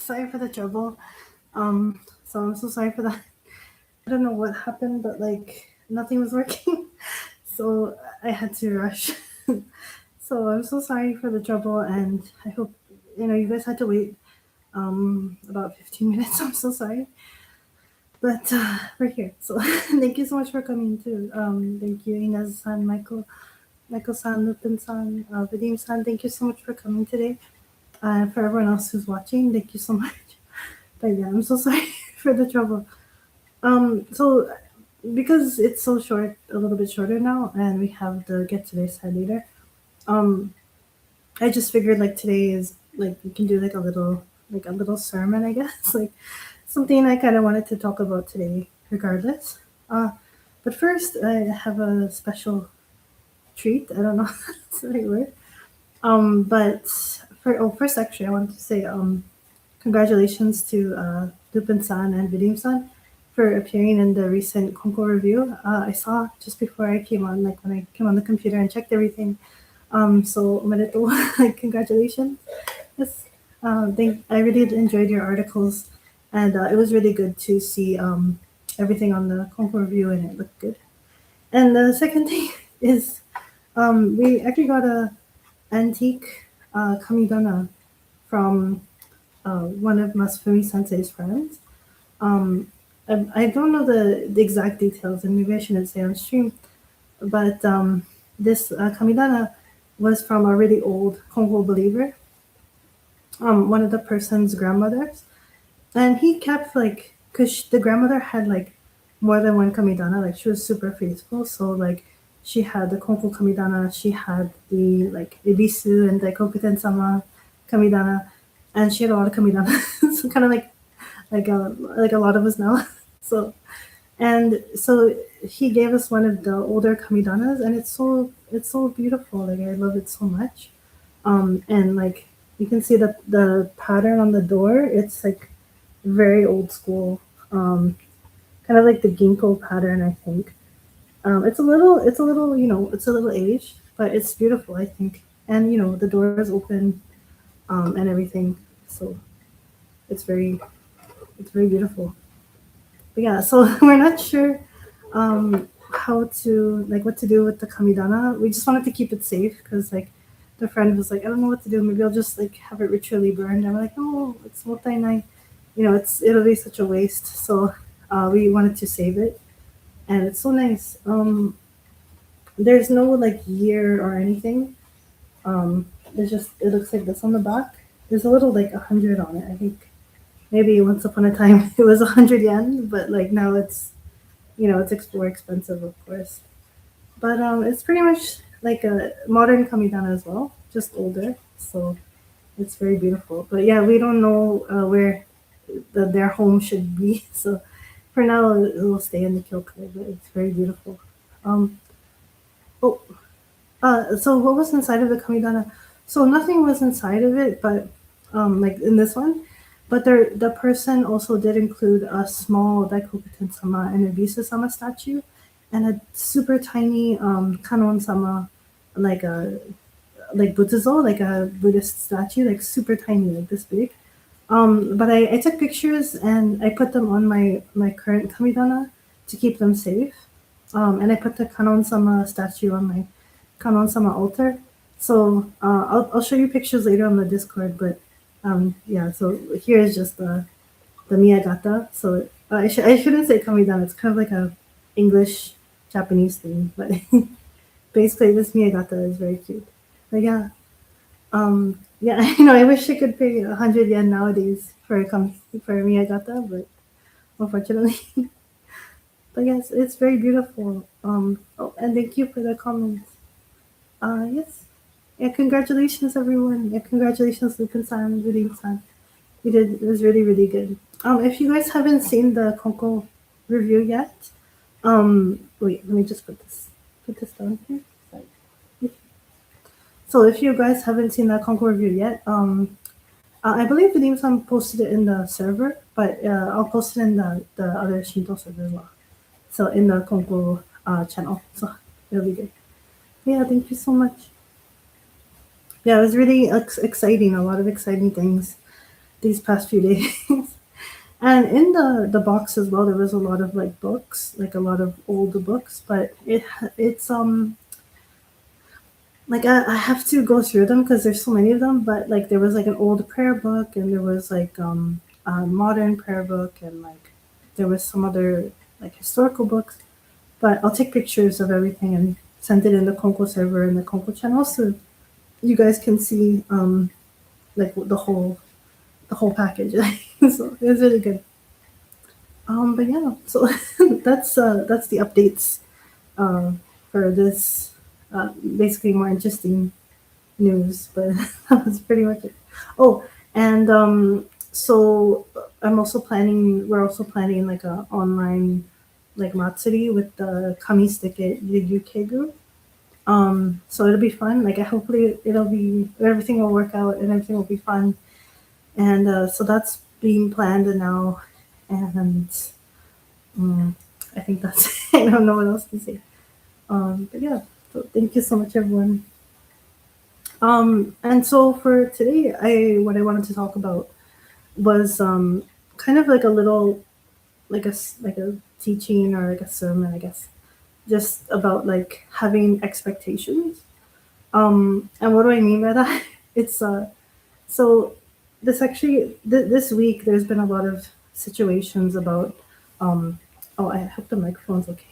Sorry for the trouble. So I'm so sorry for that. I don't know what happened, but like nothing was working, so I had to rush. So I'm so sorry for the trouble, and I hope you guys had to wait about 15 minutes. I'm so sorry, but we're here. So thank you so much for coming too. Thank you, Inez-san, Michael-san, Lupin-san, Vadim-san. Thank you so much for coming today. For everyone else who's watching, thank you so much. But yeah, I'm so sorry for the trouble. So because it's so short, a little bit shorter now, and we have the get today side later. Um, I just figured like today is like we can do like a little sermon, I guess, like something I kind of wanted to talk about today, regardless. Uh, but first, I have a special treat. I don't know if that's the right word. But first, actually, I wanted to say congratulations to Lupin-san and Vidim-san for appearing in the recent Konko review. I saw just before I came on, like when I came on the computer and checked everything. So omedetou, like congratulations. Yes, I really enjoyed your articles, and it was really good to see everything on the Konko review, and it looked good. And the second thing is we actually got a antique kamidana from one of Masafumi Sensei's friends. Um, I don't know the exact details, and maybe I shouldn't say on stream, but this kamidana was from a really old Kongo believer, one of the person's grandmothers, and he kept like, because the grandmother had like more than one kamidana, like she was super faithful, so like she had the Kongo kamidana, she had the like Ibisu and the Kokuten sama kamidana, and she had a lot of kamidana, so kind of like a lot of us now. So so he gave us one of the older kamidanas, and it's so beautiful. Like I love it so much. And like you can see the pattern on the door. It's like very old school. Kind of like the ginkgo pattern, I think. It's a little aged, but it's beautiful, I think. And the door is open, and everything. So it's very it's very beautiful. But yeah, so we're not sure how to like what to do with the kamidana. We just wanted to keep it safe because like the friend was like, I don't know what to do. Maybe I'll just like have it ritually burned. And we're like, no, it's mottainai. It'll be such a waste. So we wanted to save it, and it's so nice. There's no like year or anything. There's just it looks like this on the back. There's a little like 100 on it. I think maybe once upon a time it was 100 yen, but like now it's more expensive, of course. But it's pretty much like a modern kamidana as well, just older. So it's very beautiful. But yeah, we don't know where their home should be. So for now, it will stay in the kyokai, but it's very beautiful. Um, oh, so what was inside of the kamidana? So nothing was inside of it, but like in this one. But the person also did include a small Daikokuten sama and a Visa sama statue, and a super tiny Kanon sama, like a like Buddhizo, like a Buddhist statue, like super tiny, like this big. But I took pictures and I put them on my current kamidana to keep them safe. And I put the Kanon sama statue on my Kanon sama altar. So I'll show you pictures later on the Discord, but yeah, so here is just the Miyagata. So I shouldn't say kamidana. It's kind of like a English Japanese thing, but basically this Miyagata is very cute. But yeah, yeah, I wish I could pay 100 yen nowadays for a Miyagata, but unfortunately. But yes, it's very beautiful. Oh, and thank you for the comments. Yes. Yeah, congratulations everyone. Yeah, congratulations Lupin-san, Reading-san. You did it was really, really good. If you guys haven't seen the Konko review yet, wait, let me just put this down here. Sorry. So if you guys haven't seen the Konko review yet, I believe the name posted it in the server, but I'll post it in the other Shinto server as well. So in the Konko channel. So it'll be good. Yeah, thank you so much. Yeah, it was really exciting. A lot of exciting things. these past few days. And in the box as well, there was a lot of like books, like a lot of old books, but it's like I have to go through them because there's so many of them. But like there was like an old prayer book, and there was like a modern prayer book, and like there was some other like historical books. But I'll take pictures of everything and send it in the Konko server and the Konko channel so you guys can see like the whole package. So it was really good. But yeah, so that's the updates uh, for this basically more interesting news, but that was pretty much it. Oh, and so we're also planning like a online like Matsuri with the Kami Stick at the UK group. So it'll be fun. Like hopefully everything will work out and everything will be fun. And so that's being planned now. And mm, I think that's I don't know what else to say. But yeah, so thank you so much, everyone. And so for today, what I wanted to talk about was kind of like a little like a teaching or like a sermon, I guess, just about like having expectations. And what do I mean by that? It's so this week there's been a lot of situations about um oh, I hope the microphone's okay.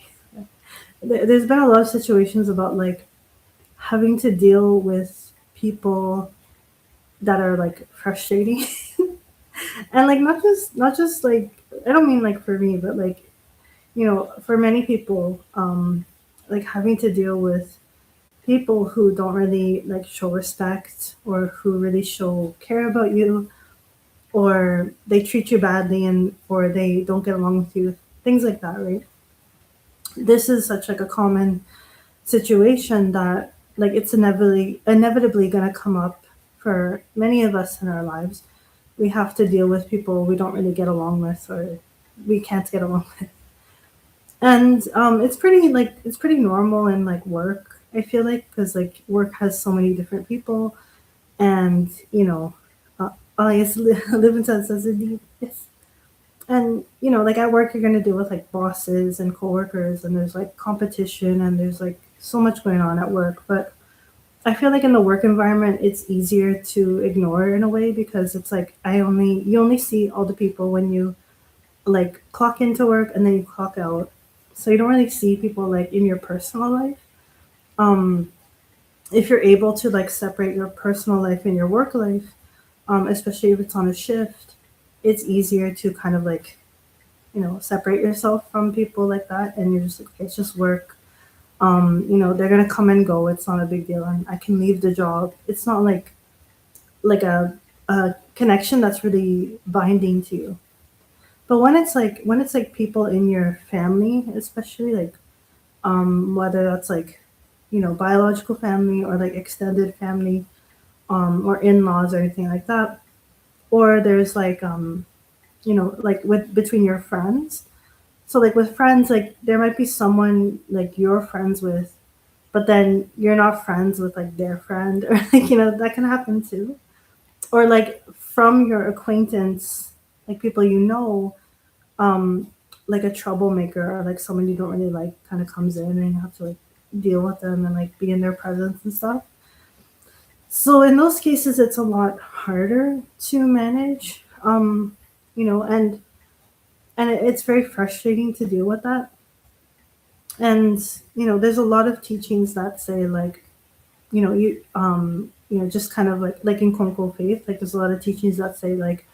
There's been a lot of situations about like having to deal with people that are like frustrating and like not just like I don't mean like for me, but like for many people, like having to deal with people who don't really like show respect or who really show care about you, or they treat you badly and or they don't get along with you, things like that, right? This is such like a common situation that like it's inevitably going to come up for many of us in our lives. We have to deal with people we don't really get along with or we can't get along with. And it's pretty normal in like work, I feel like, because like work has so many different people. And uh, I guess live in necessity. Yes. And like at work, you're gonna deal with like bosses and coworkers, and there's like competition, and there's like so much going on at work. But I feel like in the work environment, it's easier to ignore in a way because it's like you only see all the people when you like clock into work and then you clock out, so you don't really see people like in your personal life. Um, if you're able to like separate your personal life and your work life, especially if it's on a shift, it's easier to kind of like separate yourself from people like that, and you're just like, okay, it's just work. They're gonna come and go. It's not a big deal, and I can leave the job. It's not like a connection that's really binding to you. But when it's like people in your family, especially like whether that's like biological family or like extended family, or in-laws or anything like that, or there's like like with between your friends. So like with friends, like there might be someone like you're friends with, but then you're not friends with like their friend, or like that can happen too. Or like from your acquaintance, like people um like a troublemaker or like someone you don't really like kind of comes in and you have to like deal with them and like be in their presence and stuff. So in those cases it's a lot harder to manage. And it's very frustrating to deal with that. And there's a lot of teachings that say like just kind of like in Konko Faith, like there's a lot of teachings that say like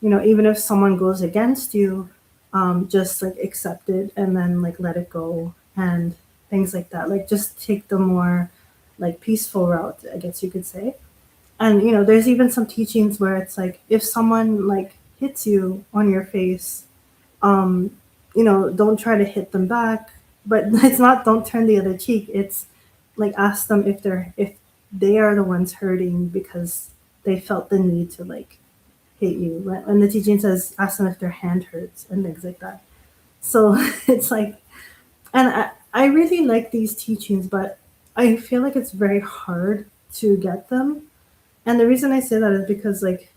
even if someone goes against you, just like accept it and then like let it go and things like that. Like just take the more like peaceful route, I guess you could say. And there's even some teachings where it's like if someone like hits you on your face, um, don't try to hit them back. But it's not don't turn the other cheek. It's like ask them if they are the ones hurting because they felt the need to like hate you. And the teaching says ask them if their hand hurts and things like that. So it's like, and I really like these teachings, but I feel like it's very hard to get them. And the reason I say that is because like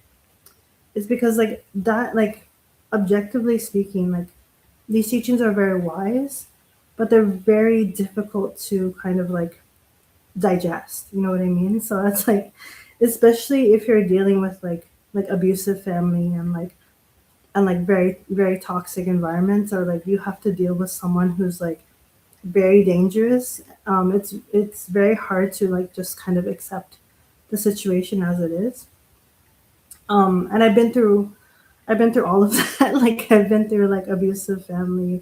is because like that, like objectively speaking, like these teachings are very wise, but they're very difficult to kind of like digest. You know what I mean? So that's like, especially if you're dealing with like abusive family and like very very toxic environments, or like you have to deal with someone who's like very dangerous. It's very hard to like just kind of accept the situation as it is. And I've been through all of that. Like I've been through like abusive family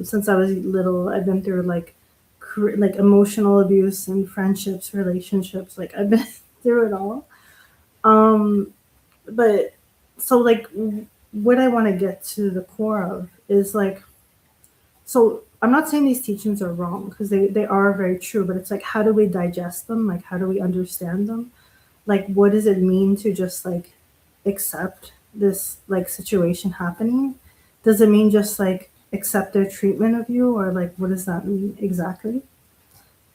since I was little. I've been through like like emotional abuse and friendships, relationships. Like I've been through it all. Um, but so like what I want to get to the core of is like, so I'm not saying these teachings are wrong because they are very true, but it's like how do we digest them? Like how do we understand them? Like what does it mean to just like accept this like situation happening? Does it mean just like accept their treatment of you, or like what does that mean exactly?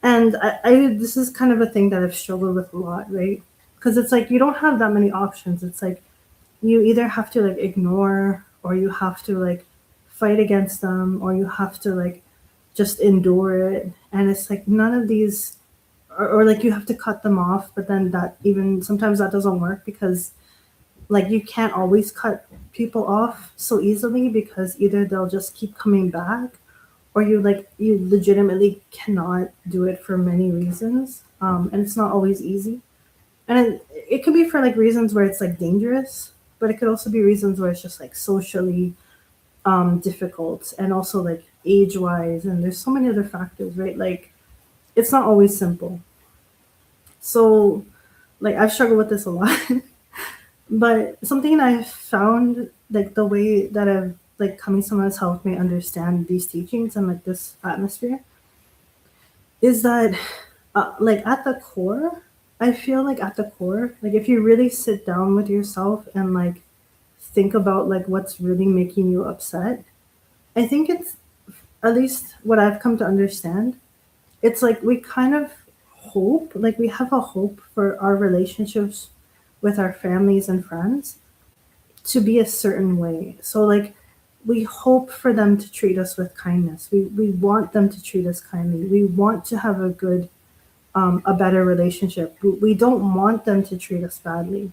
And I this is kind of a thing that I've struggled with a lot, right? Because it's like you don't have that many options. It's like you either have to like ignore, or you have to like fight against them, or you have to like just endure it. And it's like none of these, or like you have to cut them off, but then that even sometimes that doesn't work because like you can't always cut people off so easily because either they'll just keep coming back, or you legitimately cannot do it for many reasons, and it's not always easy. And it could be for like reasons where it's like dangerous, but it could also be reasons where it's just like socially difficult, and also like age wise, and there's so many other factors, right? Like it's not always simple. So like I've struggled with this a lot. But something I found, like the way that I've like coming someone has helped me understand these teachings and like this atmosphere, is that like at the core, I feel like at the core, like if you really sit down with yourself and like think about like what's really making you upset, I think it's, at least what I've come to understand, it's like we kind of hope, like we have a hope for our relationships with our families and friends to be a certain way. So like we hope for them to treat us with kindness. We want them to treat us kindly. We want to have a good a better relationship. We don't want them to treat us badly.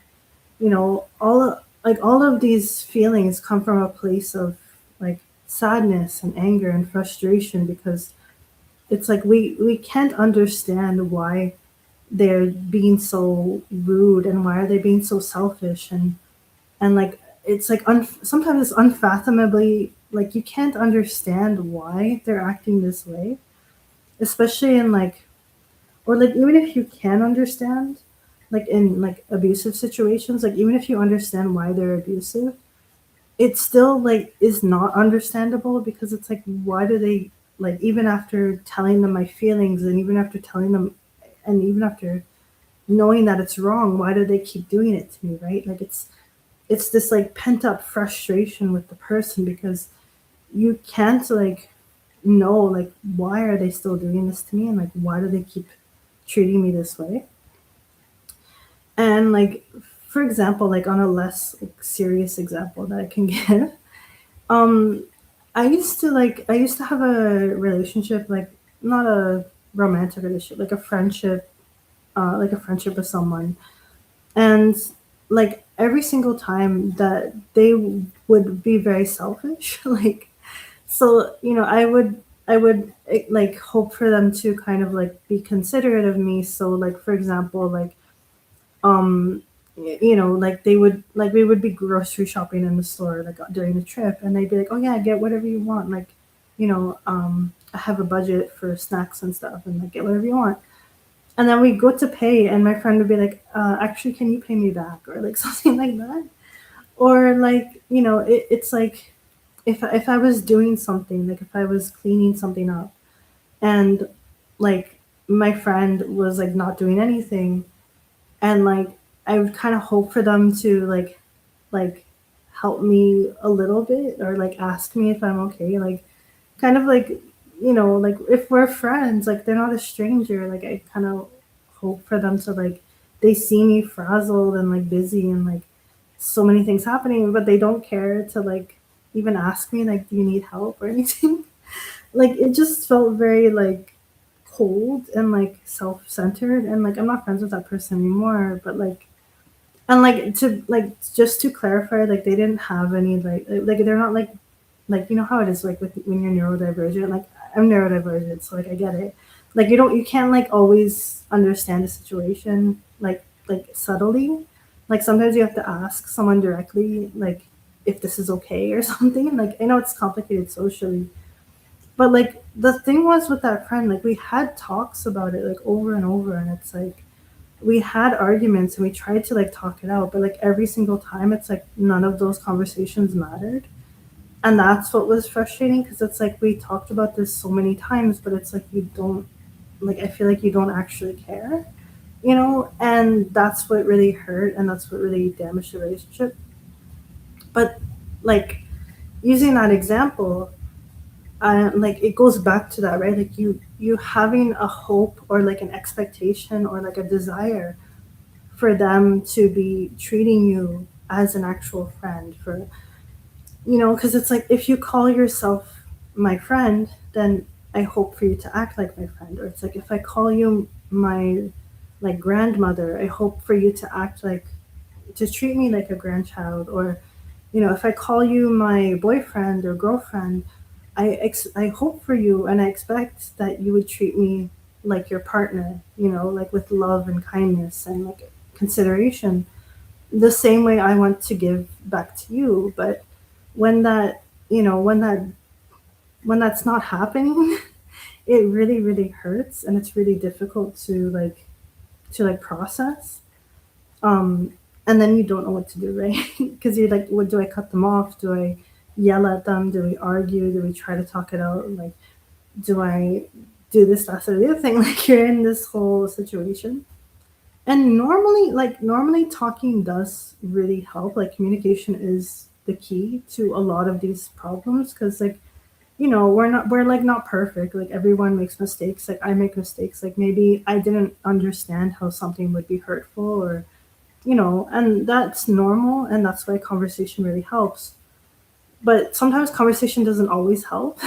You know, all of these feelings come from a place of like sadness and anger and frustration, because it's like we can't understand why they're being so rude, and why are they being so selfish, and like it's like sometimes it's unfathomably, like you can't understand why they're acting this way, especially in like, or like even if you can understand, like in like abusive situations, like even if you understand why they're abusive, it still like is not understandable, because it's like why do they, like even after telling them my feelings, and even after telling them, and even after knowing that it's wrong, why do they keep doing it to me, right? Like it's this like pent up frustration with the person, because you can't like know like why are they still doing this to me, and like why do they keep treating me this way. And like for example, like on a less like, serious example that I can give, um I used to have a relationship, like not a romantic relationship, like a friendship with someone. And like every single time that they would be very selfish, like, so I would like hope for them to kind of like be considerate of me. So like for example, like um like they would, like we would be grocery shopping in the store like during the trip, and they'd be like, oh yeah, get whatever you want, like I have a budget for snacks and stuff, and like get whatever you want. And then we go to pay, and my friend would be like, actually, can you pay me back? Or like something like that. Or like, it's like if I was doing something, like if I was cleaning something up, and like my friend was like not doing anything, and like I would kind of hope for them to like help me a little bit, or like ask me if I'm okay, like kind of like, like if we're friends, like they're not a stranger, like I kind of hope for them to like, they see me frazzled and like busy, and like so many things happening, but they don't care to like even ask me like, do you need help or anything? Like it just felt very like cold and like self-centered, and like I'm not friends with that person anymore. But like, and like to like just to clarify, like they didn't have any like they're not like you know how it is like with when you're neurodivergent. Like I'm neurodivergent, so like I get it. Like you can't like always understand the situation like subtly. Like sometimes you have to ask someone directly, like if this is okay or something. Like I know it's complicated socially, but like the thing was with that friend, like we had talks about it like over and over, and it's like we had arguments and we tried to like talk it out, but like every single time it's like none of those conversations mattered. And that's what was frustrating, because it's like we talked about this so many times, but it's like you don't, like I feel like you don't actually care, you know? And that's what really hurt, and that's what really damaged the relationship. But like using that example, like it goes back to that, right? Like you having a hope or like an expectation or like a desire for them to be treating you as an actual friend, for you know, because it's like if you call yourself my friend, then I hope for you to act like my friend. Or it's like if I call you my like grandmother, I hope for you to act like, to treat me like a grandchild. Or you know, if I call you my boyfriend or girlfriend, I hope for you and I expect that you would treat me like your partner, you know, like with love and kindness and like consideration, the same way I want to give back to you. But when that, you know, when that's not happening, it really really hurts, and it's really difficult to like process. um and then you don't know what to do, right? Because you're like, what do I cut them off? Do I yell at them? Do we argue? Do we try to talk it out? Like, do I do this, that, or the other thing? Like you're in this whole situation. And normally talking does really help. Like communication is the key to a lot of these problems, because like, you know, we're like not perfect. Like everyone makes mistakes. Like I make mistakes. Like maybe I didn't understand how something would be hurtful, or you know, and that's normal, and that's why conversation really helps. But sometimes conversation doesn't always help,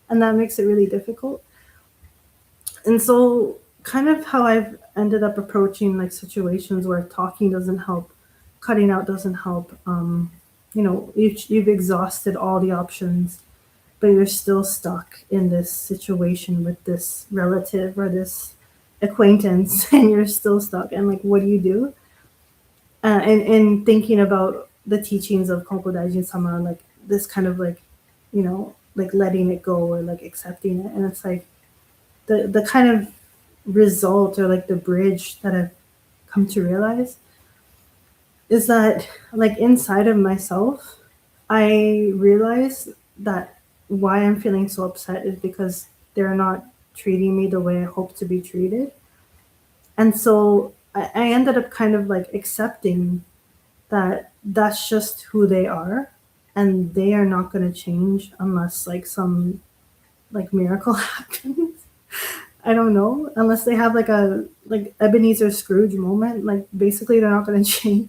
and that makes it really difficult. And so kind of how I've ended up approaching like situations where talking doesn't help, cutting out doesn't help. You know, you've exhausted all the options, but you're still stuck in this situation with this relative or this acquaintance, and you're still stuck. And like, what do you do? And thinking about the teachings of Konko Daijin Sama, like this kind of like, you know, like letting it go or like accepting it. And it's like the kind of result or like the bridge that I've come to realize is that like inside of myself, I realize that why I'm feeling so upset is because they're not treating me the way I hope to be treated. And so I ended up kind of like accepting that that's just who they are, and they are not going to change unless like some like miracle happens. I don't know, unless they have like a like Ebenezer Scrooge moment. Like basically, they're not going to change.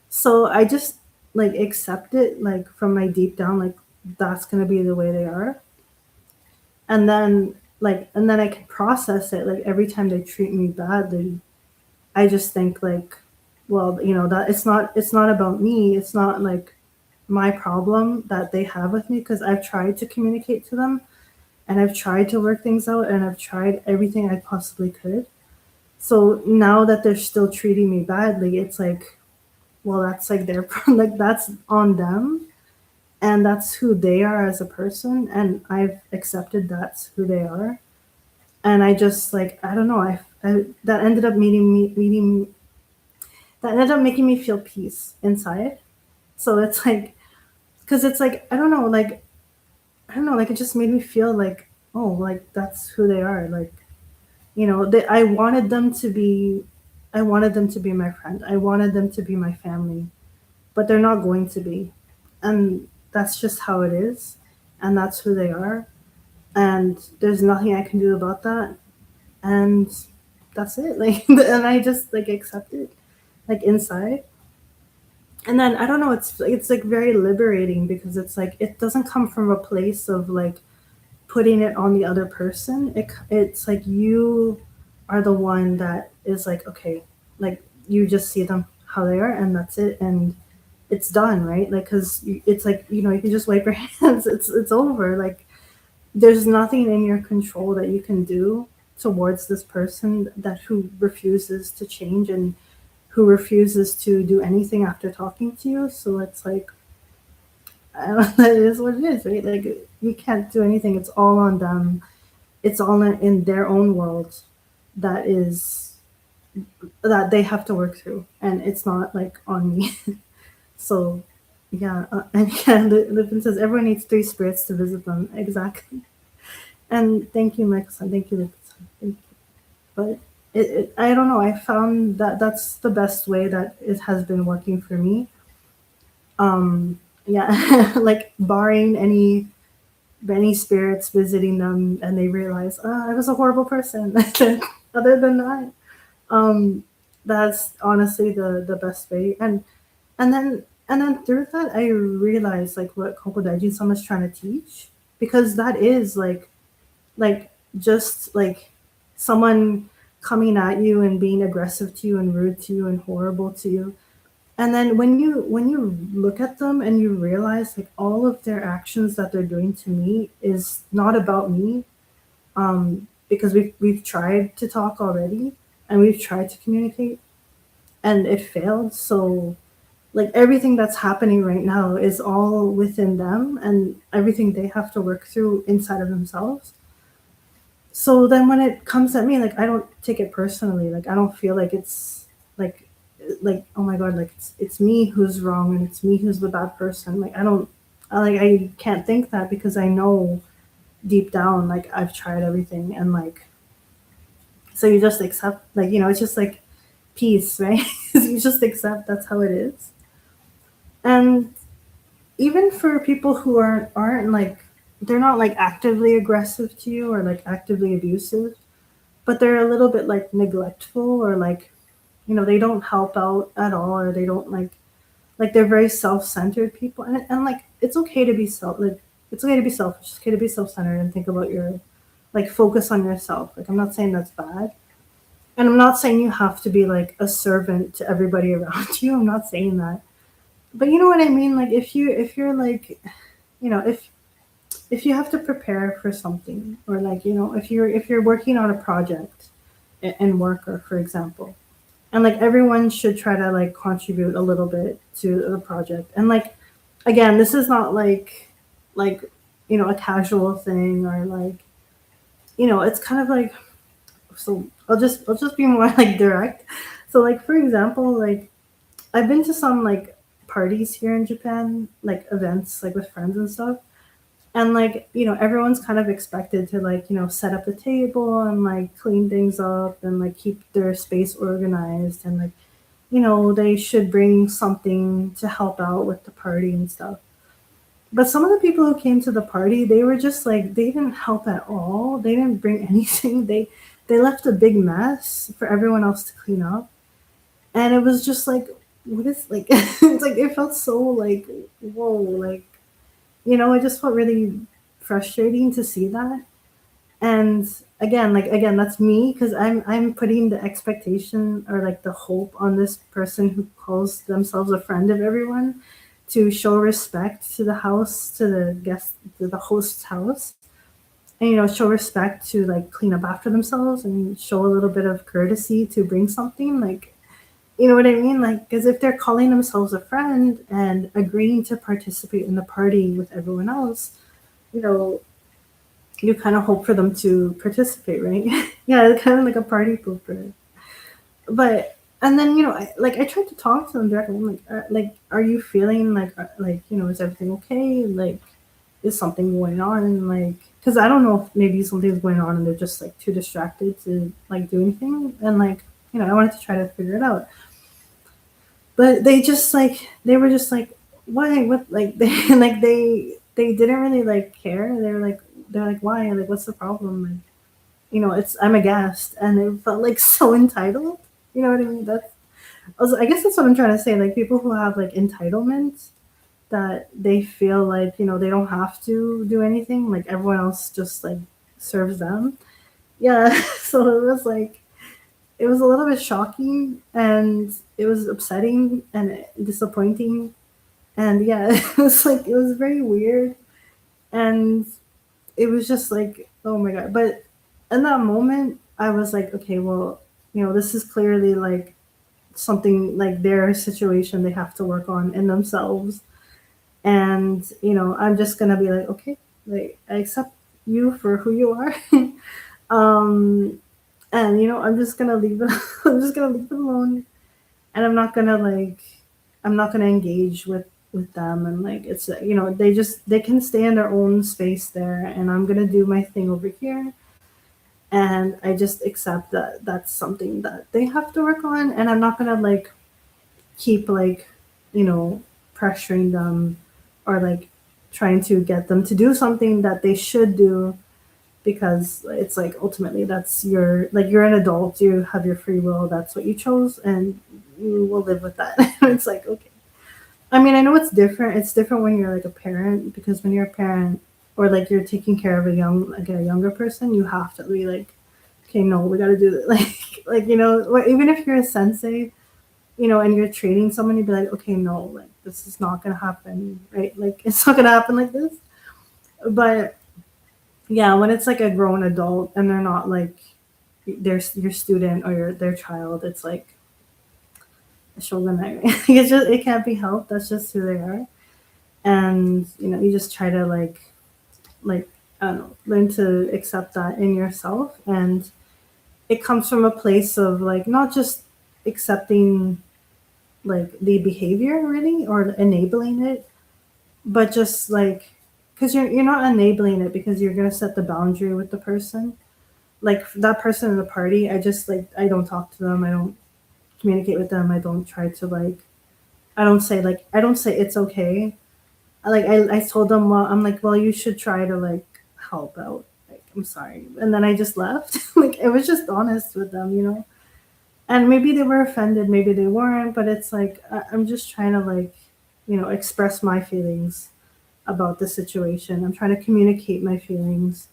So I just like accept it, like from my deep down, like that's going to be the way they are. And then and then I can process it. Like every time they treat me badly, I just think like, well, you know, that it's not about me. It's not like my problem that they have with me, because I've tried to communicate to them, and I've tried to work things out, and I've tried everything I possibly could. So now that they're still treating me badly, it's like, well, that's like their like that's on them, and that's who they are as a person, and I've accepted that's who they are. And I just like, I don't know, I that ended up meeting that ended up making me feel peace inside. So it's like, because it's like, I don't know, like it just made me feel like, oh, like that's who they are. Like, you know, I wanted them to be my friend. I wanted them to be my family, but they're not going to be. And that's just how it is. And that's who they are. And there's nothing I can do about that. And that's it. Like, and I just like accept it, like inside. And then I don't know, it's like very liberating because it's like it doesn't come from a place of like putting it on the other person. It's like you are the one that is like, okay, like you just see them how they are and that's it, and it's done, right? Like because it's like, you can just wipe your hands. It's over. Like there's nothing in your control that you can do towards this person that who refuses to change and who refuses to do anything after talking to you. So it's like, I don't know, it is what it is, right? Like you can't do anything. It's all on them. It's all in their own world that is that they have to work through, and it's not like on me. So yeah, and yeah, Lipin says everyone needs three spirits to visit them. Exactly. And thank you, Michael. Thank you, Lipin. Thank you. But I don't know. I found that that's the best way that it has been working for me. Yeah, like barring any spirits visiting them and they realize, oh, I was a horrible person. Other than that, um, that's honestly the best way. And then through that, I realized like what Konko Sama is trying to teach, because that is like just like someone coming at you and being aggressive to you and rude to you and horrible to you. And then when you look at them and you realize like all of their actions that they're doing to me is not about me, because we've tried to talk already and we've tried to communicate and it failed. So like everything that's happening right now is all within them and everything they have to work through inside of themselves. So then when it comes at me, like I don't take it personally. Like I don't feel like it's like oh my god, like it's me who's wrong and it's me who's the bad person. Like I can't think that because I know deep down like I've tried everything, and like so you just accept, like it's just like peace, right? You just accept that's how it is. And even for people who aren't like, they're not like actively aggressive to you or like actively abusive, but they're a little bit like neglectful or like they don't help out at all, or they don't like they're very self-centered people, and like it's okay to be it's okay to be selfish, it's okay to be self-centered and think about your like focus on yourself. Like I'm not saying that's bad, and I'm not saying you have to be like a servant to everybody around you. I'm not saying that, but you know what I mean. Like if you're like, if you have to prepare for something, or like if you're working on a project in work, or for example, and like everyone should try to like contribute a little bit to the project. And like again, this is not like a casual thing, or like it's kind of like, so I'll just be more like direct. So like for example, like I've been to some like parties here in Japan, like events like with friends and stuff. And like everyone's kind of expected to like set up the table and like clean things up and like keep their space organized, and like they should bring something to help out with the party and stuff. But some of the people who came to the party, they were just like, they didn't help at all. They didn't bring anything. They left a big mess for everyone else to clean up. And it was just like, what is like it's like it felt so like, whoa, like it just felt really frustrating to see that. And again, that's me, because I'm putting the expectation or like the hope on this person who calls themselves a friend of everyone to show respect to the house, to the guest, to the host's house, and show respect to like clean up after themselves and show a little bit of courtesy to bring something, like what I mean. Like, because if they're calling themselves a friend and agreeing to participate in the party with everyone else, you know you kind of hope for them to participate, right? Yeah, it's kind of like a party pooper. But and then I tried to talk to them directly. I'm like, are you feeling like is everything okay? Like, is something going on? Like, because I don't know if maybe something's going on and they're just like too distracted to like do anything. And like I wanted to try to figure it out, but they were just like, why, what, like they they didn't really like care. They're like, why, like what's the problem? It's I'm a guest, and it felt like so entitled. You know what I mean? Also, I guess that's what I'm trying to say. Like people who have like entitlement that they feel like they don't have to do anything. Like everyone else just like serves them. Yeah. So it was like it was a little bit shocking and it was upsetting and disappointing. And yeah, it was like it was very weird and it was just like oh my god. But in that moment, I was like, okay, well, this is clearly like something like their situation they have to work on in themselves. And I'm just gonna be like, okay, like I accept you for who you are. um and I'm just gonna leave it. I'm just gonna leave it alone, and I'm not gonna engage with them. And like it's they can stay in their own space there, and I'm gonna do my thing over here. And I just accept that that's something that they have to work on, and I'm not gonna like keep like you know pressuring them or like trying to get them to do something that they should do, because it's like ultimately that's your like you're an adult, you have your free will, that's what you chose, and you will live with that. It's like okay. I mean, I know it's different when you're like a parent, because when you're a parent or like you're taking care of a younger person, you have to be like, okay, no, we got to do it. Like or even if you're a sensei, and you're training someone, you'd be like, okay, no, like this is not gonna happen, right? Like it's not gonna happen like this. But yeah, when it's like a grown adult and they're not like your student or their child, it's like a shogunate. It's just it can't be helped. That's just who they are, and you just try to like I don't know, learn to accept that in yourself, and it comes from a place of like not just accepting like the behavior really or enabling it, but just like because you're not enabling it because you're gonna set the boundary with the person. Like that person in the party, I just like I don't talk to them. I don't communicate with them. I don't try to like. I don't say it's okay. I told them, well, I'm like, well, you should try to like help out. Like I'm sorry, and then I just left. Like it was just honest with them. And maybe they were offended, maybe they weren't, but it's like I'm just trying to like express my feelings about the situation. I'm trying to communicate my feelings.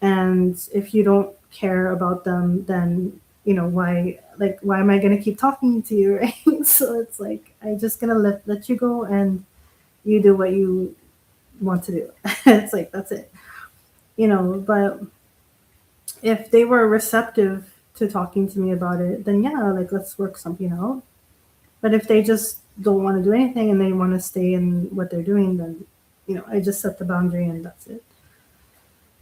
And if you don't care about them, then why am I gonna keep talking to you, right? So it's like I just gonna let you go and you do what you want to do. It's like that's it. But if they were receptive to talking to me about it, then yeah, like let's work something out. But if they just don't want to do anything and they want to stay in what they're doing, then I just set the boundary and that's it.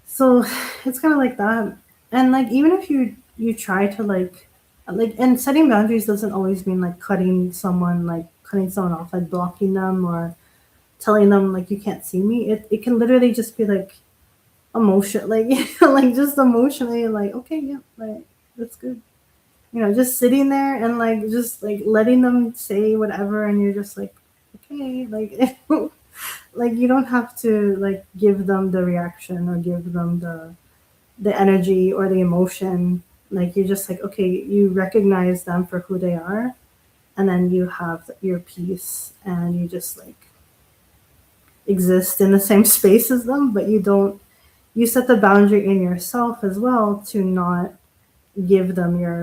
So it's kind of like that. And like even if you try to and setting boundaries doesn't always mean like cutting someone off, like blocking them or telling them like you can't see me. It can literally just be like emotion, like like just emotionally like okay, yeah, like that's good. Just sitting there and like just like letting them say whatever, and you're just like okay, like like you don't have to like give them the reaction or give them the energy or the emotion. Like you're just like okay, you recognize them for who they are, and then you have your peace and you just like exist in the same space as them, but you set the boundary in yourself as well to not give them your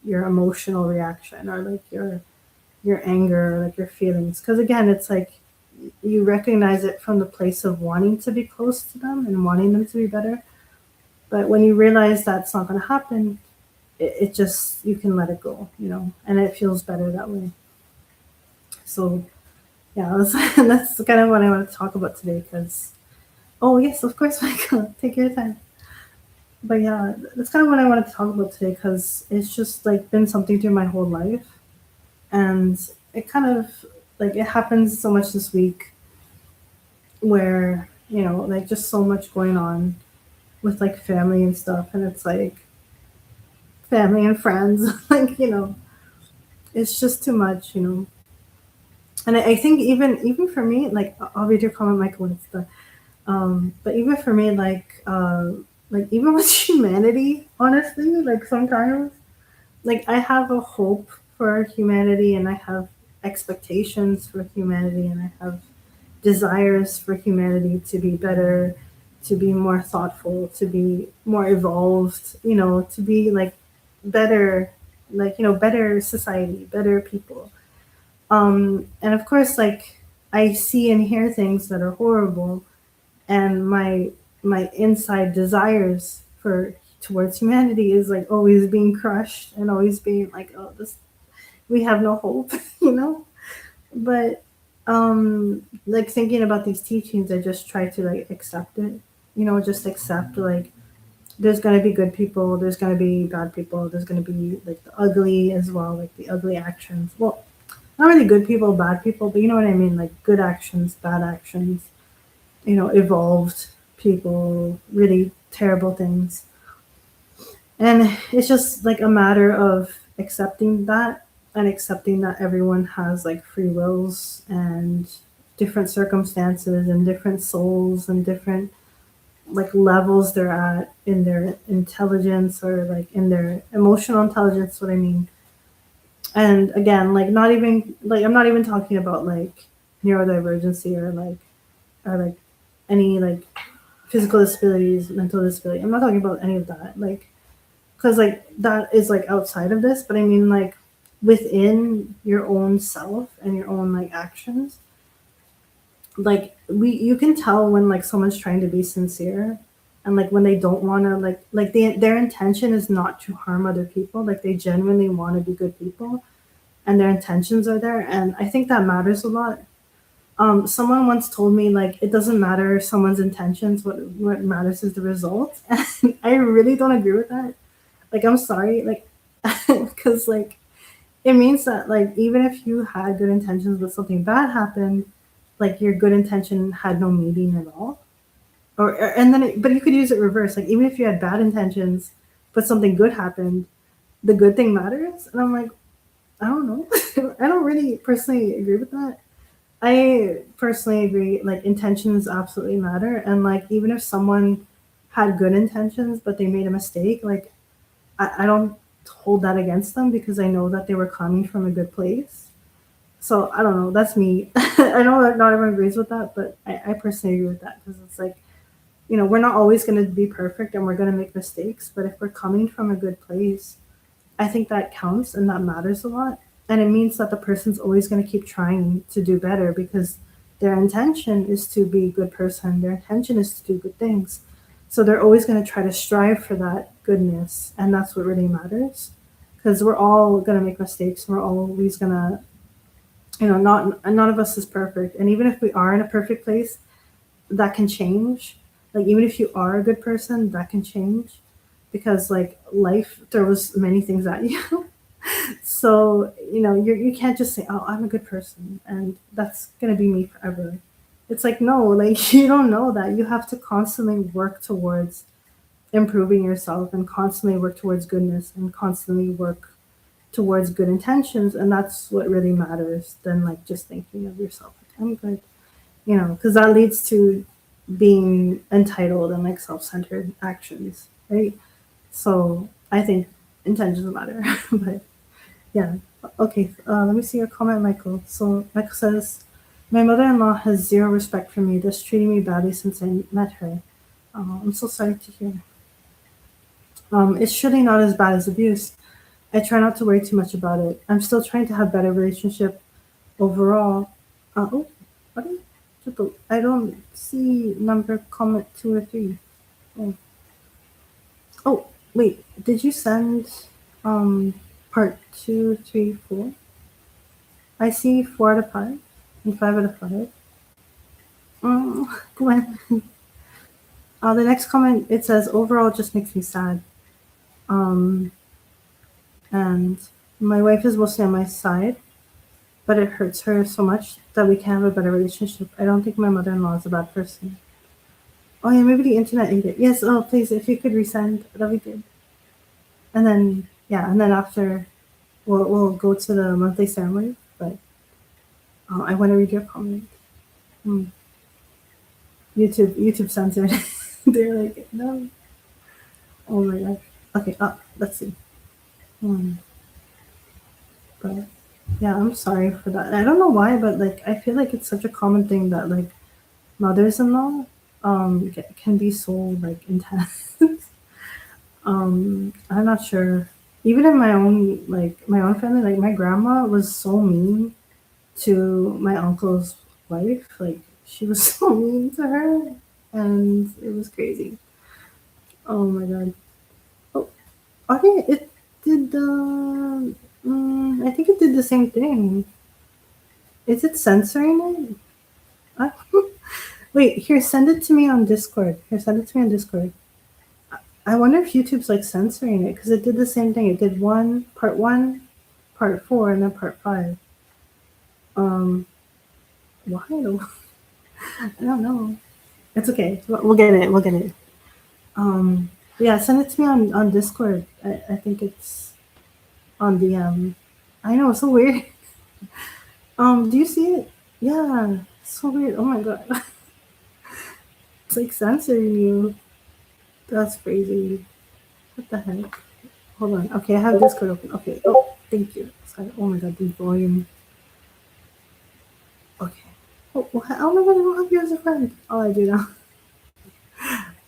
emotional reaction or like your anger or like your feelings, because again it's like you recognize it from the place of wanting to be close to them and wanting them to be better. But when you realize that's not going to happen, it just you can let it go, and it feels better that way. So yeah, that's kind of what I want to talk about today. Because oh yes, of course, Michael, take your time. But yeah, that's kind of what I wanted to talk about today because it's just like been something through my whole life, and it kind of like it happens so much this week where like just so much going on with like family and stuff, and it's like family and friends, like it's just too much. And I think even for me, like I'll read your comment, Michael, when it's done. But even for me, like even with humanity, honestly, like sometimes, like I have a hope for humanity, and I have expectations for humanity, and I have desires for humanity to be better, to be more thoughtful, to be more evolved, to be like better, like, better society, better people. And of course, like, I see and hear things that are horrible, and my inside desires for towards humanity is like always being crushed and always being like, oh, this, we have no hope, you know. But like, thinking about these teachings, I just try to like accept it, just accept, like, there's going to be good people, there's going to be bad people, there's going to be like the ugly as well, like the ugly actions. Well, not really good people, bad people, but you know what I mean, like good actions, bad actions, evolved people, really terrible things. And it's just like a matter of accepting that, and accepting that everyone has like free wills and different circumstances and different souls and different like levels they're at in their intelligence, or like in their emotional intelligence, what I mean. And again, like, not even like, I'm not even talking about like neurodivergency, or like any like physical disabilities, mental disability. I'm not talking about any of that. Like, because like that is like outside of this, but I mean, like, within your own self and your own like actions, like, you can tell when like someone's trying to be sincere, and like when they don't want to, like their intention is not to harm other people, like they genuinely want to be good people, and their intentions are there, and I think that matters a lot. Someone once told me, like, it doesn't matter someone's intentions, what matters is the result. And I really don't agree with that. Like, I'm sorry, like, because like, it means that like, even if you had good intentions but something bad happened, like your good intention had no meaning at all. And then but you could use it reverse, like, even if you had bad intentions but something good happened, the good thing matters. And I'm like, I don't know. I don't really personally agree with that. I personally agree, like, intentions absolutely matter, and like, even if someone had good intentions but they made a mistake, like, I don't hold that against them, because I know that they were coming from a good place. So I don't know. That's me. I know that not everyone agrees with that, but I personally agree with that, because it's like, we're not always going to be perfect, and we're going to make mistakes. But if we're coming from a good place, I think that counts, and that matters a lot. And it means that the person's always going to keep trying to do better, because their intention is to be a good person. Their intention is to do good things. So they're always going to try to strive for that goodness. And that's what really matters, because we're all going to make mistakes. We're always going to, not, none of us is perfect. And even if we are in a perfect place, that can change. Like, even if you are a good person, that can change, because like life throws many things at you. So, you can't just say, oh, I'm a good person and that's going to be me forever. It's like, no, like, you don't know that. You have to constantly work towards improving yourself, and constantly work towards goodness, and constantly work towards good intentions. And that's what really matters than like just thinking of yourself, like, I'm good, because that leads to being entitled and like self-centered actions, right? So I think intentions matter. But yeah. Okay. Let me see your comment, Michael. So Michael says, my mother-in-law has zero respect for me, just treating me badly since I met her. I'm so sorry to hear. It's surely not as bad as abuse. I try not to worry too much about it. I'm still trying to have better relationship overall. Oh, what? I don't see number comment 2 or 3. Oh. Oh, wait. Did you send part 2, 3, 4? I see 4 out of 5 and 5 out of 5. Gwen. The next comment, it says, overall, it just makes me sad. Um, and my wife is mostly on my side, but it hurts her so much that we can't have a better relationship. I don't think my mother-in-law is a bad person. Oh yeah, maybe the internet ate it. Yes, oh please, if you could resend, that'd be good. And then, yeah, and then after, we'll go to the monthly ceremony, but I want to read your comment. YouTube censored. They're like, no. Oh my gosh. Okay, let's see. But yeah, I'm sorry for that. I don't know why, but like I feel like it's such a common thing that like mothers-in-law can be so like intense. I'm not sure. Even in my own family, like my grandma was so mean to my uncle's wife. Like she was so mean to her, and it was crazy. Oh my god. Oh, okay. It did the. I think it did the same thing. Is it censoring it? I, wait, here, send it to me on Discord. Here, send it to me on Discord. I wonder if YouTube's like censoring it because it did the same thing. It did one, part four, and then part five. Um, why? I don't know. It's okay. We'll get it. We'll get it. Yeah, send it to me on Discord. I think it's on DM. I know, it's so weird. Do you see it? Yeah, it's so weird. Oh my god, it's like censoring you. That's crazy. What the heck? Hold on. Okay, I have Discord open. Okay. Oh, thank you. Sorry. Oh my god, the volume. Okay. Oh my god, I don't have you as a friend. Oh, I do now.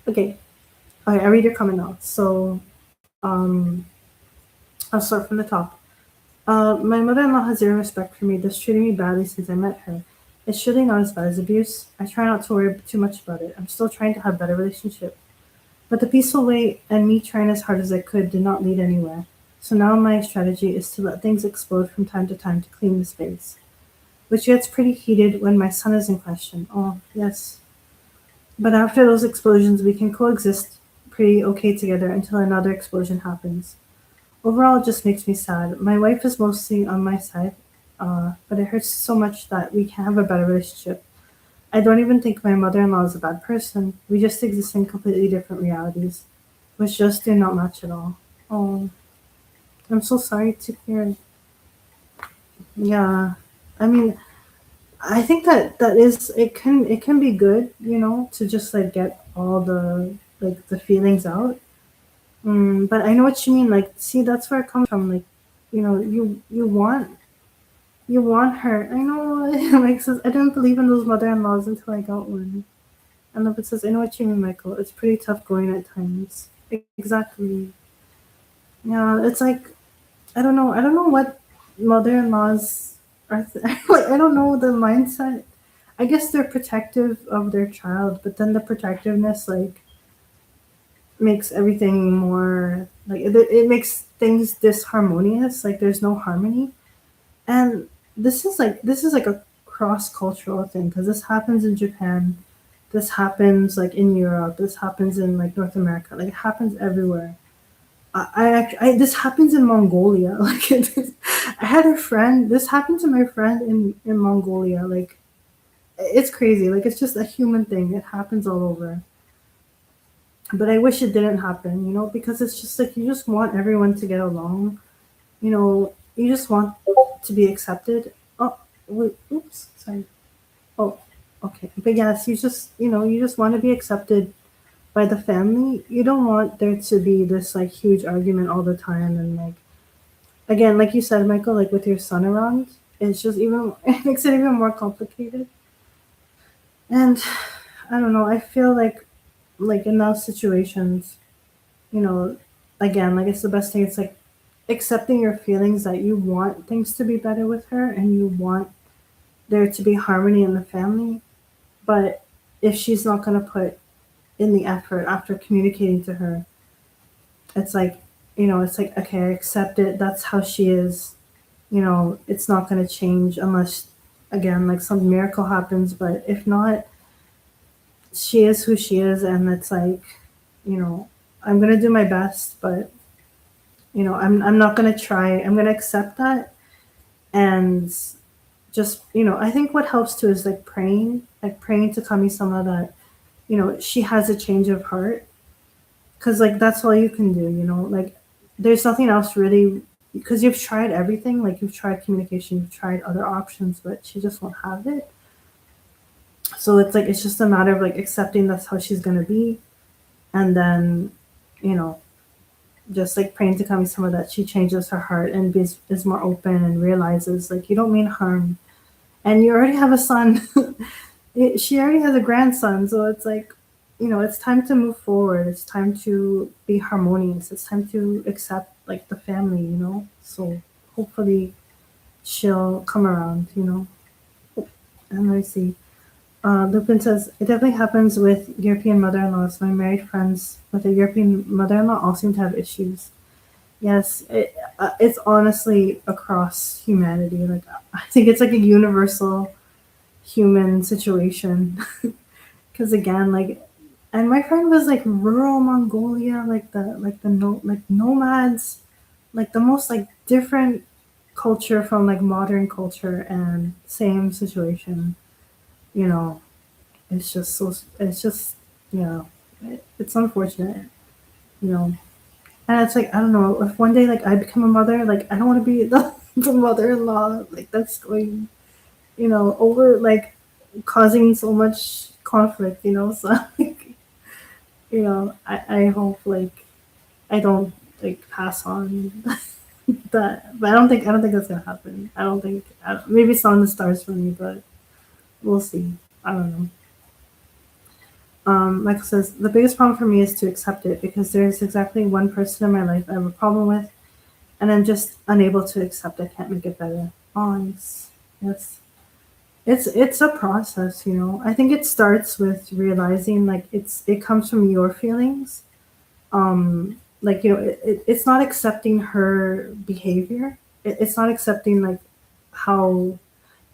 Okay. Okay, I read your comment now. So, um, I'll start from the top. My mother-in-law has zero respect for me, thus treating me badly since I met her. It's surely not as bad as abuse. I try not to worry too much about it. I'm still trying to have a better relationship. But the peaceful way and me trying as hard as I could did not lead anywhere. So now my strategy is to let things explode from time to time to clean the space. Which gets pretty heated when my son is in question. Oh, yes. But after those explosions, we can coexist pretty okay together until another explosion happens. Overall, it just makes me sad. My wife is mostly on my side, but it hurts so much that we can't have a better relationship. I don't even think my mother in law is a bad person. We just exist in completely different realities, which just do not match at all. Oh, I'm so sorry to hear. Yeah, I mean, I think that is it can be good, to just like get all the feelings out. But I know what you mean. Like, see, that's where it comes from. Like, you want her. I know it makes sense. I didn't believe in those mother-in-laws until I got one. And then it says, I know what you mean, Michael. It's pretty tough going at times. Exactly. Yeah, it's like I don't know. I don't know what mother-in-laws are. Like, I don't know the mindset. I guess they're protective of their child, but then the protectiveness like makes everything more like it makes things disharmonious. Like there's no harmony. And this is like a cross-cultural thing because this happens in Japan, this happens like in Europe, this happens in like North America, like it happens everywhere. This happens in Mongolia. Like I had a friend. This happened to my friend in Mongolia. Like it's crazy. Like it's just a human thing. It happens all over. But I wish it didn't happen. Because it's just like you just want everyone to get along. You just want to be accepted. Oh, wait, oops, sorry. Oh, okay. But yes, you just want to be accepted by the family. You don't want there to be this like huge argument all the time and like again, like you said, Michael, like with your son around, it's just even it makes it even more complicated. And I don't know, I feel like in those situations, you know, again, like it's the best thing. It's like accepting your feelings that you want things to be better with her and you want there to be harmony in the family. But if she's not going to put in the effort after communicating to her, it's like, it's like, okay, I accept it. That's how she is. It's not going to change unless, again, like some miracle happens. But if not, she is who she is. And it's like, I'm going to do my best, but, I'm not going to try. I'm going to accept that. And just, I think what helps too is like praying to Kami-sama that, she has a change of heart. Cause like that's all you can do, like there's nothing else really because you've tried everything, like you've tried communication, you've tried other options, but she just won't have it. So it's like it's just a matter of like accepting that's how she's gonna be and then, you know, just like praying to Kami-sama that she changes her heart and is more open and realizes like you don't mean harm, and you already have a son. She already has a grandson, so it's like, it's time to move forward. It's time to be harmonious. It's time to accept like the family. So hopefully she'll come around. And let me see. Lupin says, it definitely happens with European mother-in-laws. My married friends with a European mother-in-law all seem to have issues. Yes, it's honestly across humanity. Like, I think it's like a universal human situation. Because again, like, and my friend was like rural Mongolia, like the no like nomads, like the most like different culture from like modern culture, and same situation. You know, it's just so it's just it's unfortunate. You know, and it's like I don't know if one day like I become a mother, like I don't want to be the mother-in-law like that's going over like causing so much conflict. So like, I hope like I don't like pass on that, but I don't think that's gonna happen. Maybe it's not in the stars for me, but we'll see. I don't know. Michael says the biggest problem for me is to accept it because there's exactly one person in my life I have a problem with, and I'm just unable to accept. I can't make it better. Oh, yes. It's a process. I think it starts with realizing like it comes from your feelings. Like it's not accepting her behavior. It's not accepting like how,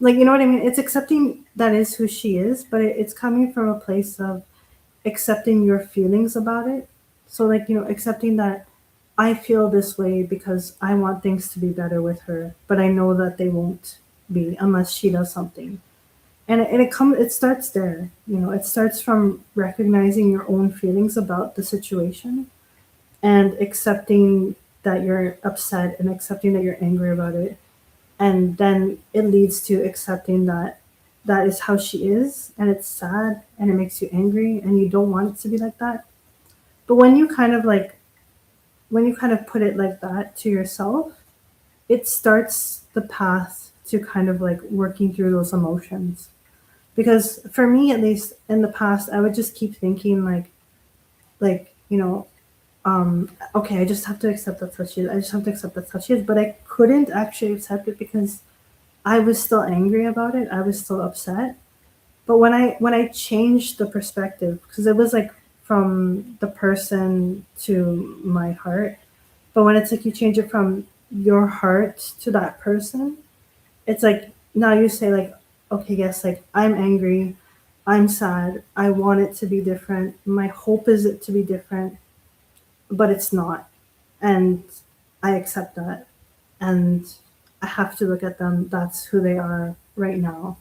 like, you know what I mean. It's accepting that is who she is, but it's coming from a place of accepting your feelings about it. So like accepting that I feel this way because I want things to be better with her, but I know that they won't be unless she does something. And it starts there. It starts from recognizing your own feelings about the situation and accepting that you're upset and accepting that you're angry about it. And then it leads to accepting that that is how she is, and it's sad and it makes you angry and you don't want it to be like that. But when you kind of put it like that to yourself, it starts the path to kind of like working through those emotions. Because for me, at least in the past, I would just keep thinking like, okay, I just have to accept that's how she is. I just have to accept that's how she is. But I couldn't actually accept it because I was still angry about it. I was still upset. But when I changed the perspective, because it was like from the person to my heart. But when it's like you change it from your heart to that person, it's like now you say like, okay, yes, like I'm angry, I'm sad, I want it to be different. My hope is it to be different, but it's not. And I accept that. And I have to look at them. That's who they are right now.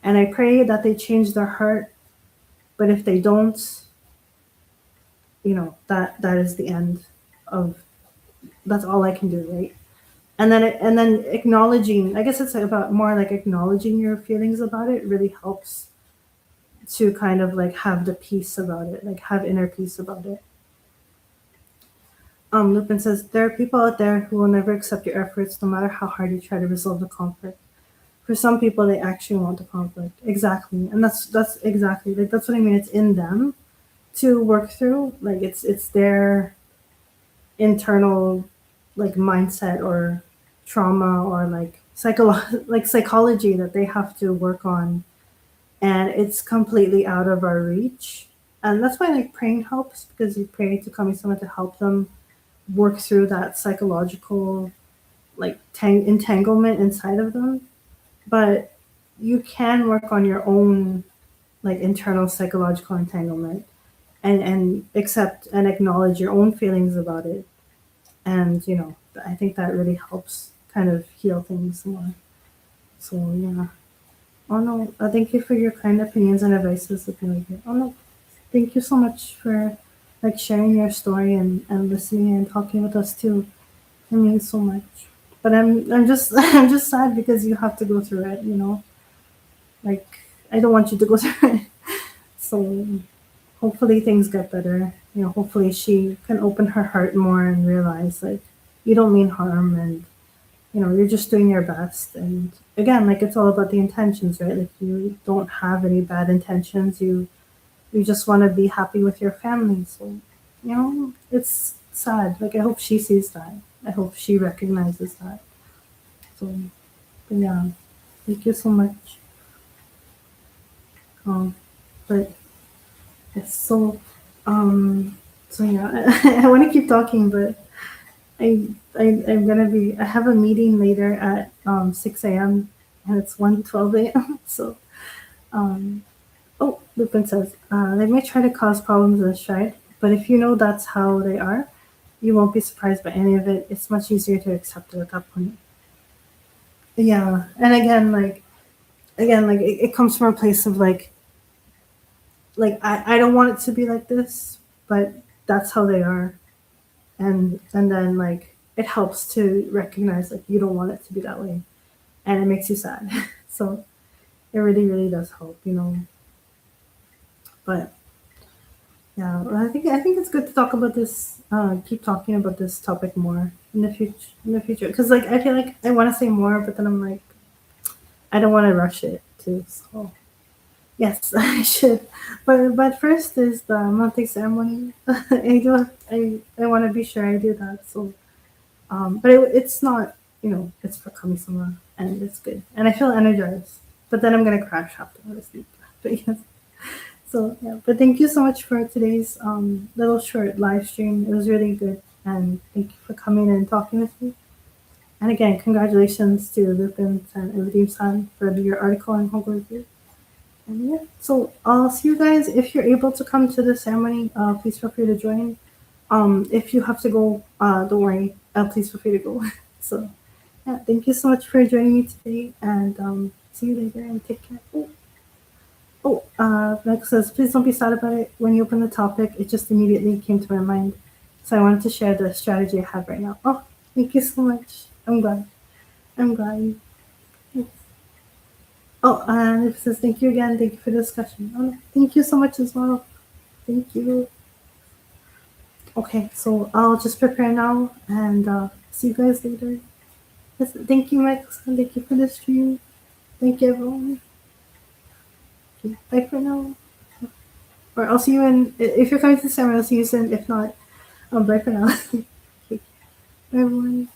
And I pray that they change their heart. But if they don't, that is the end of that's all I can do, right? And then acknowledging, I guess it's about more like acknowledging your feelings about it really helps to kind of like have the peace about it, like have inner peace about it. Lupin says there are people out there who will never accept your efforts no matter how hard you try to resolve the conflict. For some people, they actually want the conflict. Exactly, and that's exactly like that's what I mean. It's in them to work through. Like it's their internal like mindset or trauma or like like psychology that they have to work on, and it's completely out of our reach. And that's why like praying helps, because you pray to Kami-sama to help them work through that psychological like entanglement inside of them. But you can work on your own like internal psychological entanglement, and accept and acknowledge your own feelings about it. And I think that really helps kind of heal things more. So yeah. Oh no, thank you for your kind opinions and advices. Oh no, thank you so much for like sharing your story and listening and talking with us too. It means so much. But I'm just I'm just sad because you have to go through it. Like I don't want you to go through it. So hopefully things get better. Hopefully she can open her heart more and realize like you don't mean harm, and you're just doing your best. And again, like it's all about the intentions, right? Like you don't have any bad intentions. You just want to be happy with your family. So, it's sad. Like I hope she sees that. I hope she recognizes that. So, but yeah, thank you so much. Um, but it's um, so yeah, I want to keep talking, but I have a meeting later at 6 a.m. and it's 1:12 a.m. So, um, oh, Lupin says, they may try to cause problems in stride, but if you know that's how they are, you won't be surprised by any of it. It's much easier to accept it at that point. Yeah, and again, it comes from a place of like I don't want it to be like this, but that's how they are, and then like it helps to recognize like you don't want it to be that way, and it makes you sad. So it really really does help. But yeah, well, I think it's good to talk about this. Keep talking about this topic more in the future. In the future, because like I feel like I want to say more, but then I'm like I don't want to rush it too. So yes, I should. But first is the monthly ceremony. I want to be sure I do that. So but it's not it's for Kami-sama and it's good and I feel energized. But then I'm gonna crash after I sleep. But yes. So yeah, but thank you so much for today's little short live stream. It was really good, and thank you for coming and talking with me. And again, congratulations to Lupin and Evadim-san for your article on Konko Faith. And yeah, so I'll see you guys if you're able to come to the ceremony. Please feel free to join. If you have to go, don't worry. Please feel free to go. So yeah, thank you so much for joining me today, and see you later and take care. Max says, please don't be sad about it. When you open the topic, it just immediately came to my mind. So I wanted to share the strategy I have right now. Oh, thank you so much. I'm glad. I'm glad. Yes. Oh, and it says, thank you again. Thank you for the discussion. Oh, thank you so much as well. Thank you. Okay, so I'll just prepare now and see you guys later. Yes, thank you, Max. And thank you for the stream. Thank you, everyone. Okay, bye for now. Or I'll see you in, if you're coming to the summer, I'll see you soon. If not, bye for now. Okay, bye, everyone.